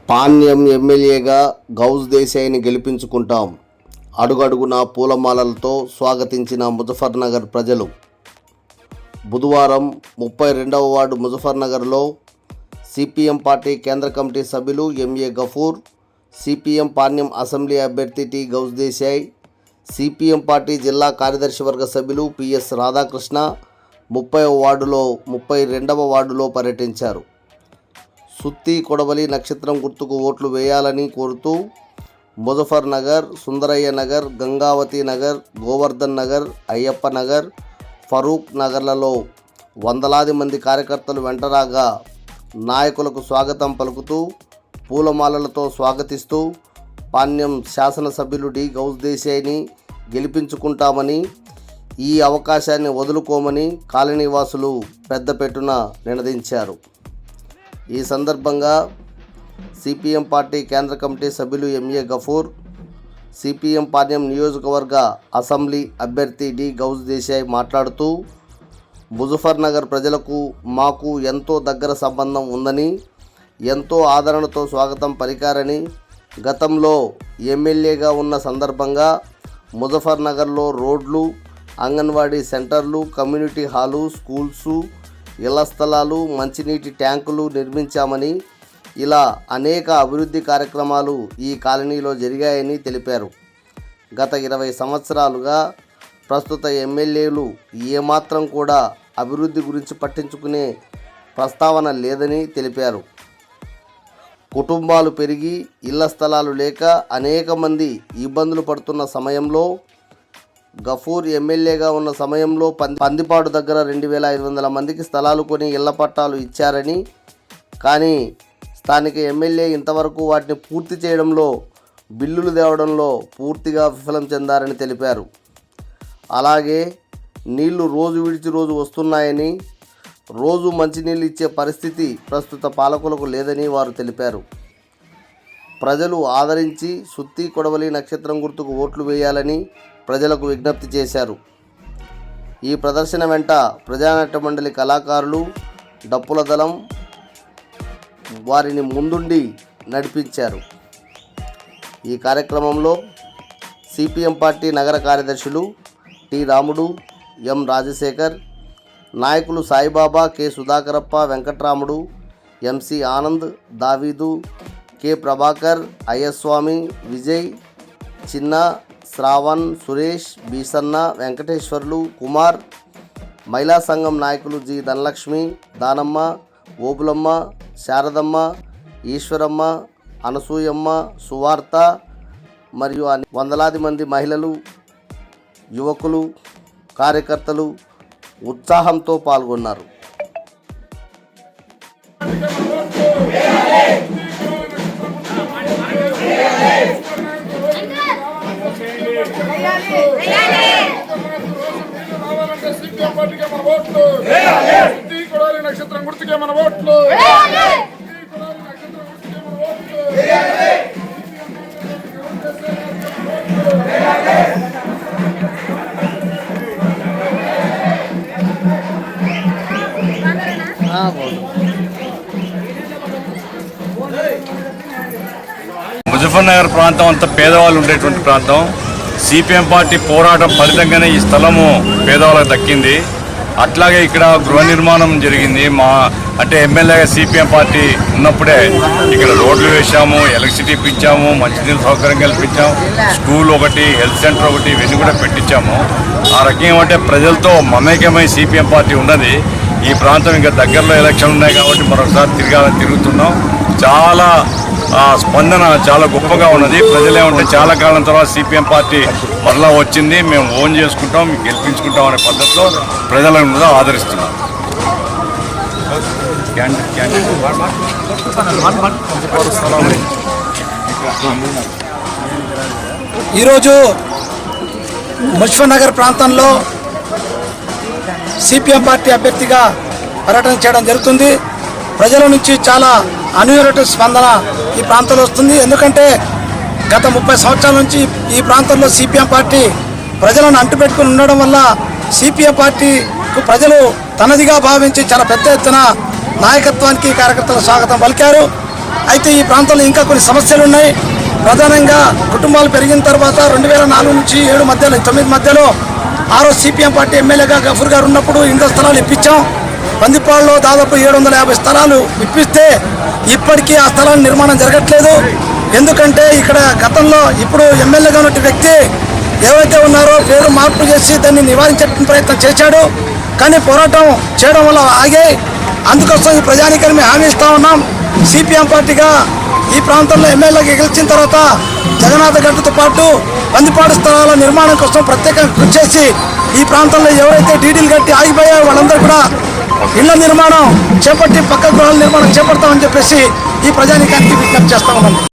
పాణ్యం ఎమ్మెల్యేగా గౌజ్ దేశాయిని గెలిపించుకుంటాం. అడుగడుగునా పూలమాలలతో స్వాగతించిన ముజఫర్నగర్ ప్రజలు. బుధవారం 32వ వార్డు ముజఫర్నగర్లో సిపిఎం పార్టీ కేంద్ర కమిటీ సభ్యులు MA Gafoor, CPM Panyam assembly అభ్యర్థి T Ghouse Desai, CPM party జిల్లా కార్యదర్శి వర్గ సభ్యులు పిఎస్ రాధాకృష్ణ 30వ వార్డులో 32వ వార్డులో పర్యటించారు. సుత్తి కొడవలి నక్షత్రం గుర్తుకు ఓట్లు వేయాలని కోరుతూ ముజఫర్నగర్, సుందరయ్య నగర్, గంగావతి నగర్, గోవర్ధన్ నగర్, అయ్యప్ప నగర్, ఫరూక్ నగర్లలో వందలాది మంది కార్యకర్తలు వెంటరాగా నాయకులకు స్వాగతం పలుకుతూ పూలమాలలతో స్వాగతిస్తూ పాణ్యం శాసనసభ్యులు డి గౌజ్ దేశాయిని గెలిపించుకుంటామని, ఈ అవకాశాన్ని వదులుకోమని కాలనీవాసులు పెద్దపెట్టున నినదించారు. ఈ సందర్భంగా సిపిఎం పార్టీ కేంద్ర కమిటీ సభ్యులు ఎంఏ గఫూర్, సిపిఎం పాణ్యం నియోజకవర్గ అసెంబ్లీ అభ్యర్థి డి గౌజ్ దేశాయ్ మాట్లాడుతూ, ముజఫర్నగర్ ప్రజలకు మాకు ఎంతో దగ్గర సంబంధం ఉందని, ఎంతో ఆదరణతో స్వాగతం పలికారని, గతంలో ఎమ్మెల్యేగా ఉన్న సందర్భంగా ముజఫర్నగర్లో రోడ్లు, అంగన్వాడీ సెంటర్లు, కమ్యూనిటీ హాలు, స్కూల్సు, ఇళ్ల స్థలాలు, మంచినీటి ట్యాంకులు నిర్మించామని, ఇలా అనేక అభివృద్ధి కార్యక్రమాలు ఈ కాలనీలో జరిగాయని తెలిపారు. గత 20 సంవత్సరాలుగా ప్రస్తుత ఎమ్మెల్యేలు ఏమాత్రం కూడా అభివృద్ధి గురించి పట్టించుకునే ప్రస్తావన లేదని తెలిపారు. కుటుంబాలు పెరిగి ఇళ్ల స్థలాలు లేక అనేక మంది ఇబ్బందులు పడుతున్న సమయంలో, గఫూర్ ఎమ్మెల్యేగా ఉన్న సమయంలో పందిపాడు దగ్గర 2500 మందికి స్థలాలు కొని ఇళ్ల పట్టాలు ఇచ్చారని, కానీ స్థానిక ఎమ్మెల్యే ఇంతవరకు వాటిని పూర్తి చేయడంలో, బిల్లులు తేవడంలో పూర్తిగా విఫలం చెందారని తెలిపారు. అలాగే నీళ్లు రోజు విడిచి రోజు వస్తున్నాయని, రోజు మంచినీళ్ళు ఇచ్చే పరిస్థితి ప్రస్తుత పాలకులకు లేదని వారు తెలిపారు. ప్రజలు ఆదరించి సుత్తి కొడవలి నక్షత్రం గుర్తుకు ఓట్లు వేయాలని ప్రజలకు విజ్ఞప్తి చేశారు. ఈ ప్రదర్శన వెంట ప్రజానాట్య మండలి కళాకారులు, డప్పుల దళం వారిని ముందుండి నడిపించారు. ఈ కార్యక్రమంలో సిపిఎం పార్టీ నగర కార్యదర్శులు టి రాముడు, ఎం రాజశేఖర్, నాయకులు సాయిబాబా, కె సుధాకరప్ప, వెంకట్రాముడు, ఎంసి ఆనంద్, దావీదు, కె ప్రభాకర్, అయ్యస్వామి, విజయ్, చిన్న, శ్రావణ్, సురేష్, బీసన్న, వెంకటేశ్వర్లు, కుమార్, మహిళా సంఘం నాయకులు జి ధనలక్ష్మి, దానమ్మ, ఓబులమ్మ, శారదమ్మ, ఈశ్వరమ్మ, అనసూయమ్మ, సువార్త మరియు వందలాది మంది మహిళలు, యువకులు, కార్యకర్తలు ఉత్సాహంతో పాల్గొన్నారు. నక్షత్రం గుర్తుకే మన ఓట్లు. ముజఫర్నగర్ ప్రాంతం అంతా పేదవాళ్ళు ఉండేటువంటి ప్రాంతం. సిపిఎం పార్టీ పోరాటం ఫలితంగానే ఈ స్థలము పేదవాళ్ళకు దక్కింది. అట్లాగే ఇక్కడ గృహ నిర్మాణం జరిగింది. అంటే ఎమ్మెల్యేగా సిపిఎం పార్టీ ఉన్నప్పుడే ఇక్కడ రోడ్లు వేసాము, ఎలక్ట్రిసిటీ ఇప్పించాము, మంచినీళ్ళ సౌకర్యం కల్పించాము, స్కూల్ ఒకటి, హెల్త్ సెంటర్ ఒకటి, ఇవన్నీ కూడా పెట్టించాము. ఆ రకంగా అంటే ప్రజలతో మమేకమై సిపిఎం పార్టీ ఉన్నది. ఈ ప్రాంతం ఇంకా దగ్గరలో ఎలక్షన్లు ఉన్నాయి కాబట్టి మరొకసారి తిరుగుతున్నాం. చాలా స్పందన చాలా గొప్పగా ఉన్నది. ప్రజలేమంటే చాలా కాలం తర్వాత సిపిఎం పార్టీ మరలా వచ్చింది, మేము ఓన్ చేసుకుంటాం, గెలిపించుకుంటాం అనే పద్ధతిలో ప్రజలను కూడా ఆదరిస్తున్నాం. ఈరోజు ముజఫర్నగర్ ప్రాంతంలో సిపిఎం పార్టీ అభ్యర్థిగా పర్యటన చేయడం జరుగుతుంది. ప్రజల నుంచి చాలా అనూహ్యమైన స్పందన ఈ ప్రాంతంలో వస్తుంది. ఎందుకంటే గత 30 సంవత్సరాల నుంచి ఈ ప్రాంతంలో సిపిఎం పార్టీ ప్రజలను అంటుపెట్టుకుని ఉండడం వల్ల సిపిఎం పార్టీకు ప్రజలు తనదిగా భావించి చాలా పెద్ద ఎత్తున నాయకత్వానికి కార్యకర్తల స్వాగతం పలికారు. అయితే ఈ ప్రాంతంలో ఇంకా కొన్ని సమస్యలు ఉన్నాయి. ప్రధానంగా కుటుంబాలు పెరిగిన తర్వాత 2004 నుంచి 7 మధ్యలో 9 మధ్యలో సిపిఎం పార్టీ ఎమ్మెల్యేగా గఫూర్ గారు ఉన్నప్పుడు ఇండ్ల స్థలాలు ఇప్పించాం. పందిపాడులో దాదాపు 750 స్థలాలు ఇప్పిస్తే ఇప్పటికీ ఆ స్థలాల నిర్మాణం జరగట్లేదు. ఎందుకంటే ఇక్కడ గతంలో ఇప్పుడు ఎమ్మెల్యేగా ఉన్న వ్యక్తి ఎవరైతే ఉన్నారో పేరు మార్పు చేసి దాన్ని నివారించే ప్రయత్నం చేశాడు. కానీ పోరాటం చేయడం వల్ల ఆగాయి. అందుకోసం ఈ ప్రజానీకాన్ని హామీ ఇస్తా ఉన్నాం. సిపిఎం పార్టీగా ఈ ప్రాంతంలో ఎమ్మెల్యేగా గెలిచిన తర్వాత జగన్నాథ గట్టుతో పాటు పందిపాడు స్థలాల నిర్మాణం కోసం ప్రత్యేకంగా కృషి చేసి ఈ ప్రాంతంలో ఎవరైతే డీడీలు కట్టి ఆగిపోయారో వాళ్ళందరూ కూడా ఇళ్ల నిర్మాణం చేపట్టి పక్క గృహాల నిర్మాణం చేపడతామని చెప్పేసి ఈ ప్రజానీకానికి విజ్ఞప్తి చేస్తా ఉన్నాం.